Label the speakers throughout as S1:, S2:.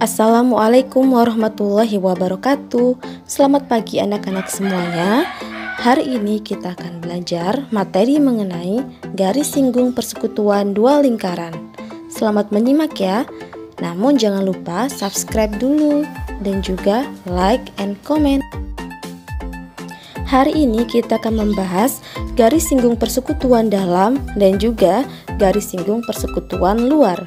S1: Assalamualaikum warahmatullahi wabarakatuh. Selamat pagi anak-anak semuanya. Hari ini kita akan belajar materi mengenai garis singgung persekutuan dua lingkaran. Selamat menyimak ya. Namun jangan lupa subscribe dulu dan juga like and comment. Hari ini kita akan membahas garis singgung persekutuan dalam dan juga garis singgung persekutuan luar.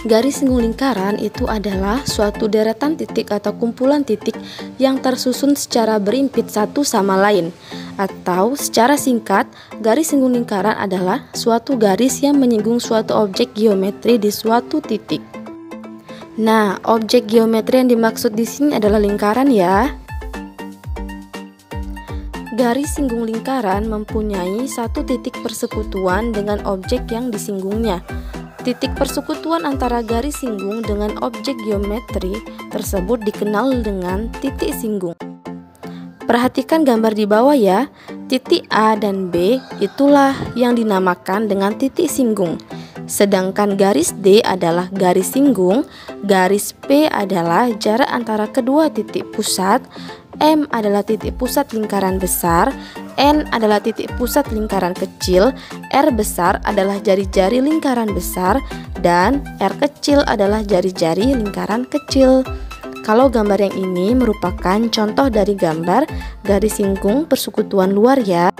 S1: Garis singgung lingkaran itu adalah suatu deretan titik atau kumpulan titik yang tersusun secara berimpit satu sama lain. Atau secara singkat, garis singgung lingkaran adalah suatu garis yang menyinggung suatu objek geometri di suatu titik. Nah, objek geometri yang dimaksud di sini adalah lingkaran ya. Garis singgung lingkaran mempunyai satu titik persekutuan dengan objek yang disinggungnya. Titik persekutuan antara garis singgung dengan objek geometri tersebut dikenal dengan titik singgung. Perhatikan gambar di bawah ya. Titik A dan B itulah yang dinamakan dengan titik singgung. Sedangkan garis D adalah garis singgung, garis P adalah jarak antara kedua titik pusat, M adalah titik pusat lingkaran besar, N adalah titik pusat lingkaran kecil, R besar adalah jari-jari lingkaran besar, dan R kecil adalah jari-jari lingkaran kecil. Kalau gambar yang ini merupakan contoh dari gambar garis singgung persekutuan luar ya.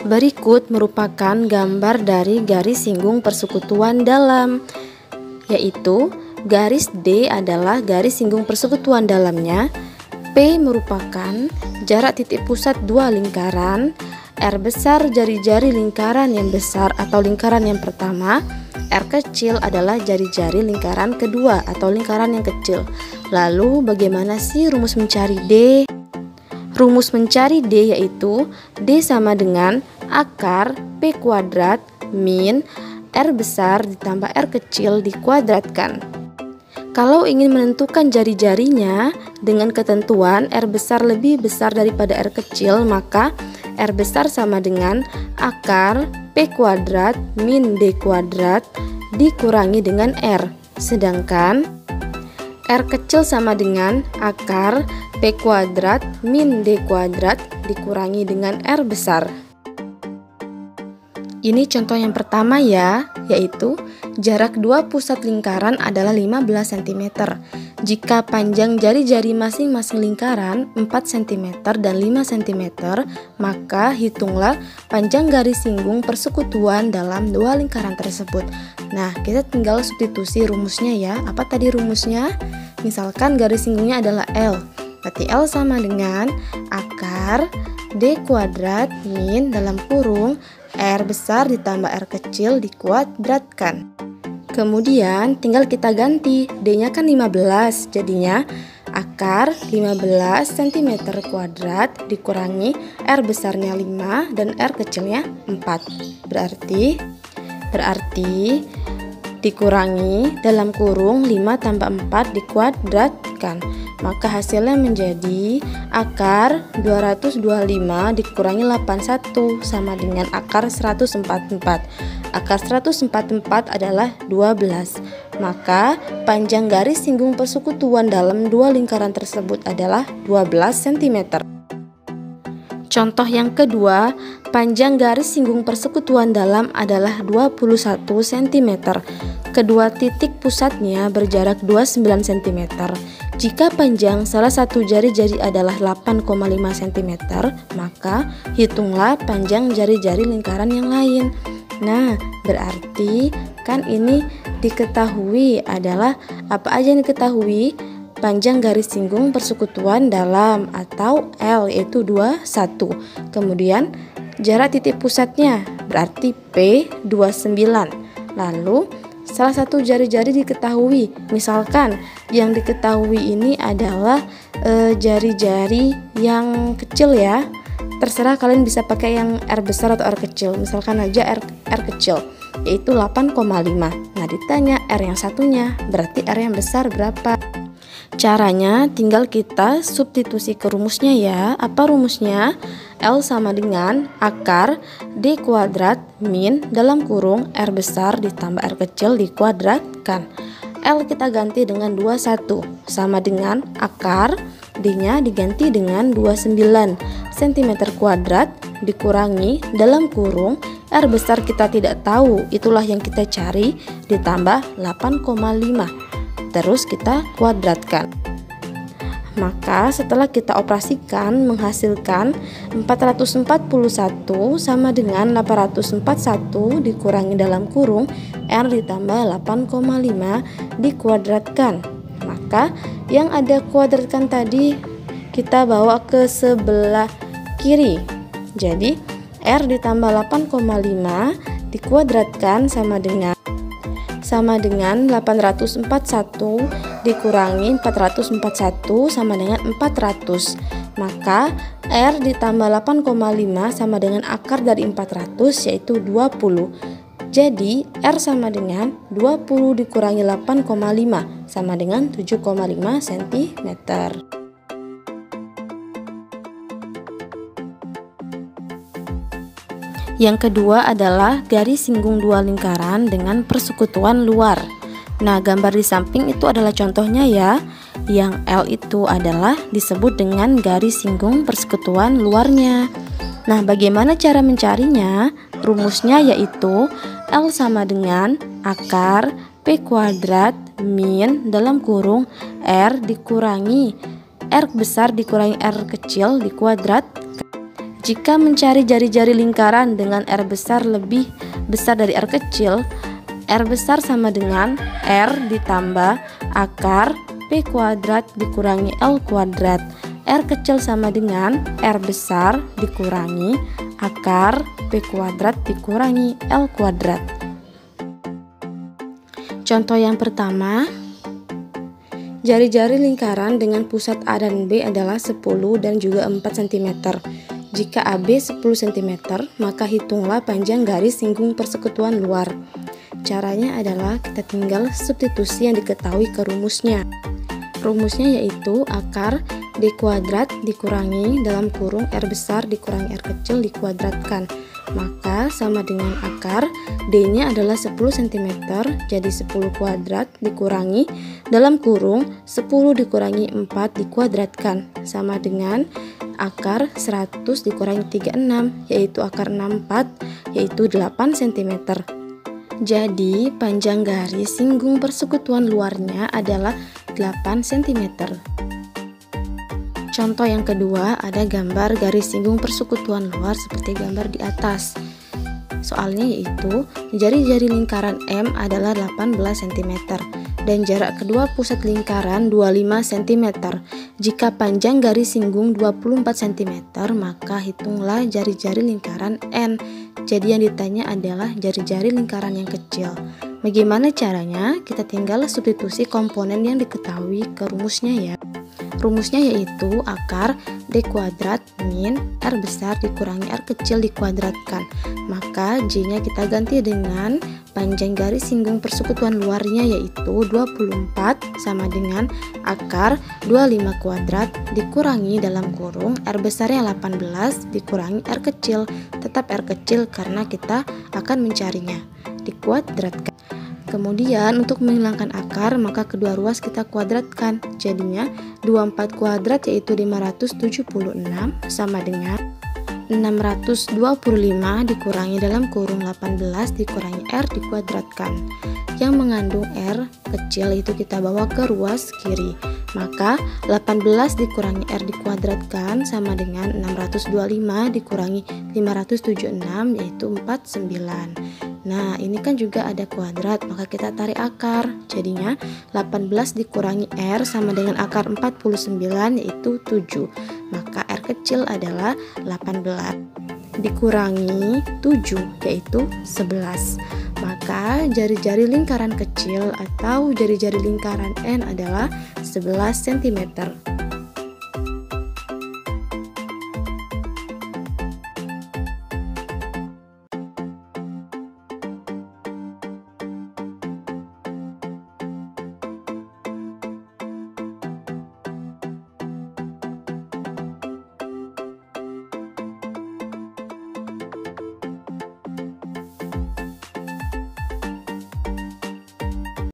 S1: Berikut merupakan gambar dari garis singgung persekutuan dalam, yaitu garis D adalah garis singgung persekutuan dalamnya, P merupakan jarak titik pusat dua lingkaran, R besar jari-jari lingkaran yang besar atau lingkaran yang pertama, R kecil adalah jari-jari lingkaran kedua atau lingkaran yang kecil. Lalu bagaimana sih rumus mencari D? Rumus mencari D yaitu D sama dengan akar P kuadrat min R besar ditambah R kecil dikuadratkan. Kalau ingin menentukan jari-jarinya dengan ketentuan R besar lebih besar daripada R kecil, maka R besar sama dengan akar P kuadrat min D kuadrat dikurangi dengan R. Sedangkan R kecil sama dengan akar P kuadrat min D kuadrat dikurangi dengan R besar. Ini contoh yang pertama ya, yaitu jarak dua pusat lingkaran adalah 15 cm. Jika panjang jari-jari masing-masing lingkaran 4 cm dan 5 cm, maka hitunglah panjang garis singgung persekutuan dalam dua lingkaran tersebut. Nah, kita tinggal substitusi rumusnya ya. Apa tadi rumusnya? Misalkan garis singgungnya adalah L. Berarti L sama dengan akar D kuadrat min dalam kurung R besar ditambah R kecil dikuadratkan. Kemudian tinggal kita ganti, D-nya kan 15, jadinya akar 15 cm kuadrat dikurangi R besarnya 5 dan R kecilnya 4. Berarti dikurangi dalam kurung 5 tambah 4 dikuadratkan. Maka hasilnya menjadi akar 225 dikurangi 81 sama dengan akar 144. Akar 144 adalah 12. Maka panjang garis singgung persekutuan dalam dua lingkaran tersebut adalah 12 cm. Contoh yang kedua, panjang garis singgung persekutuan dalam adalah 21 cm. Kedua titik pusatnya berjarak 29 cm. Jika panjang salah satu jari-jari adalah 8,5 cm, maka hitunglah panjang jari-jari lingkaran yang lain. Nah, berarti kan ini diketahui adalah apa aja yang diketahui? Panjang garis singgung persekutuan dalam atau L yaitu 21. Kemudian jarak titik pusatnya berarti P 29. Lalu salah satu jari-jari diketahui. Misalkan yang diketahui ini adalah jari-jari yang kecil ya. Terserah kalian bisa pakai yang R besar atau R kecil. Misalkan aja R kecil yaitu 8,5. Nah, ditanya R yang satunya, berarti R yang besar berapa? Caranya tinggal kita substitusi ke rumusnya ya. Apa rumusnya? L sama dengan akar D kuadrat min dalam kurung R besar ditambah R kecil dikuadratkan. L kita ganti dengan 21 sama dengan akar D-nya diganti dengan 29 cm kuadrat dikurangi dalam kurung R besar kita tidak tahu, itulah yang kita cari, ditambah 8,5. Terus kita kuadratkan. Maka setelah kita operasikan menghasilkan 441 sama dengan 841 dikurangi dalam kurung R ditambah 8,5 dikuadratkan. Maka yang ada kuadratkan tadi kita bawa ke sebelah kiri. Jadi R ditambah 8,5 dikuadratkan sama dengan 841 dikurangi 441 sama dengan 400. Maka R ditambah 8,5 sama dengan akar dari 400 yaitu 20. Jadi R sama dengan 20 dikurangi 8,5 sama dengan 7,5 cm. Yang kedua adalah garis singgung dua lingkaran dengan persekutuan luar. Nah, gambar di samping itu adalah contohnya ya. Yang L itu adalah disebut dengan garis singgung persekutuan luarnya. Nah, bagaimana cara mencarinya? Rumusnya yaitu L sama dengan akar P kuadrat min dalam kurung R dikurangi R besar dikurangi R kecil dikuadrat. Jika mencari jari-jari lingkaran dengan R besar lebih besar dari R kecil, R besar sama dengan R ditambah akar P kuadrat dikurangi L kuadrat. R kecil sama dengan R besar dikurangi akar P kuadrat dikurangi L kuadrat. Contoh yang pertama, jari-jari lingkaran dengan pusat A dan B adalah 10 dan juga 4 cm. Jika AB 10 cm, maka hitunglah panjang garis singgung persekutuan luar. Caranya adalah kita tinggal substitusi yang diketahui ke rumusnya. Rumusnya yaitu akar D kuadrat dikurangi dalam kurung R besar dikurangi R kecil dikuadratkan. Maka sama dengan akar D-nya adalah 10 cm, jadi 10 kuadrat dikurangi dalam kurung 10 dikurangi 4 dikuadratkan. Sama dengan akar 100 dikurangi 36, yaitu akar 64, yaitu 8 cm. Jadi panjang garis singgung persekutuan luarnya adalah 8 cm. Contoh yang kedua, ada gambar garis singgung persekutuan luar seperti gambar di atas. Soalnya yaitu jari-jari lingkaran M adalah 18 cm dan jarak kedua pusat lingkaran 25 cm. Jika panjang garis singgung 24 cm, maka hitunglah jari-jari lingkaran N. Jadi yang ditanya adalah jari-jari lingkaran yang kecil. Bagaimana caranya? Kita tinggal substitusi komponen yang diketahui ke rumusnya ya. Rumusnya yaitu akar D kuadrat min R besar dikurangi R kecil dikuadratkan. Maka J-nya kita ganti dengan panjang garis singgung persekutuan luarnya yaitu 24 sama dengan akar 25 kuadrat dikurangi dalam kurung R besarnya 18 dikurangi R kecil. Tetap R kecil karena kita akan mencarinya. Dikuadratkan. Kemudian untuk menghilangkan akar maka kedua ruas kita kuadratkan. Jadinya 24 kuadrat yaitu 576 sama dengan 625 dikurangi dalam kurung 18 dikurangi R dikuadratkan. Yang mengandung R kecil itu kita bawa ke ruas kiri. Maka 18 dikurangi R dikuadratkan sama dengan 625 dikurangi 576 yaitu 49. Nah, ini kan juga ada kuadrat, maka kita tarik akar. Jadinya 18 dikurangi R sama dengan akar 49 yaitu 7. Maka R kecil adalah 18 dikurangi 7 yaitu 11. Maka jari-jari lingkaran kecil atau jari-jari lingkaran N adalah 11 cm.